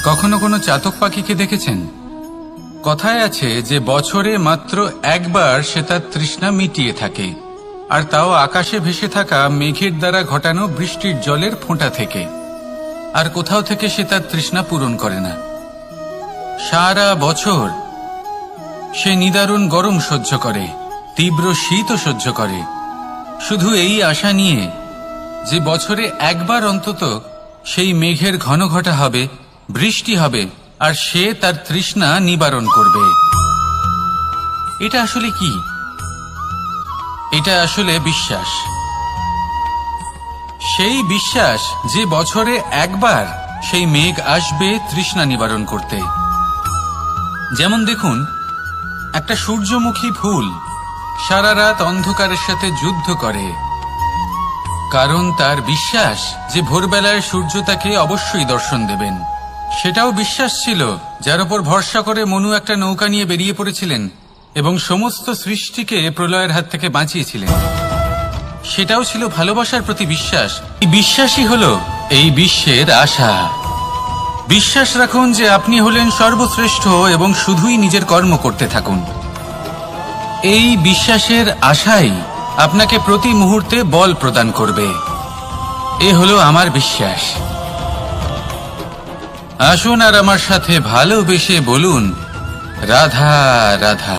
কখনো কোনো চাতক পাখিকে দেখেছেন? কথায় আছে যে বছরে মাত্র একবার সে তার তৃষ্ণা মিটিয়ে থাকে, আর তাও আকাশে ভেসে থাকা মেঘের দ্বারা ঘটানো বৃষ্টির জলের ফোঁটা থেকে। আর কোথাও থেকে সে তার তৃষ্ণা পূরণ করে না। সারা বছর সে নিদারুণ গরম সহ্য করে, তীব্র শীতও সহ্য করে, শুধু এই আশা নিয়ে যে বছরে একবার অন্তত সেই মেঘের ঘন ঘটা হবে, বৃষ্টি হবে, আর সে তার তৃষ্ণা নিবারণ করবে। এটা আসলে কি? এটা আসলে বিশ্বাস। সেই বিশ্বাস যে বছরে একবার সেই মেঘ আসবে তৃষ্ণা নিবারণ করতে। যেমন দেখুন, একটা সূর্যমুখী ফুল সারা রাত অন্ধকারের সাথে যুদ্ধ করে, কারণ তার বিশ্বাস যে ভোরবেলায় সূর্য তাকে অবশ্যই দর্শন দেবেন। সেটাও বিশ্বাস ছিল যার উপর ভরসা করে মনু একটা নৌকা নিয়ে বেরিয়ে পড়েছিলেন এবং সমস্ত সৃষ্টিকে প্রলয়ের হাত থেকে বাঁচিয়েছিলেন। সেটাও ছিল ভালোবাসার প্রতি বিশ্বাস। এই বিশ্বাসই হলো এই বিশ্বের আশা। বিশ্বাস রাখুন যে আপনি হলেন সর্বশ্রেষ্ঠ এবং শুধুই নিজের কর্ম করতে থাকুন। এই বিশ্বাসের আশাই আপনাকে প্রতি মুহূর্তে বল প্রদান করবে। এ হলো আমার বিশ্বাস। আসুন আর আমার সাথে ভালোবেসে বলুন, রাধা রাধা।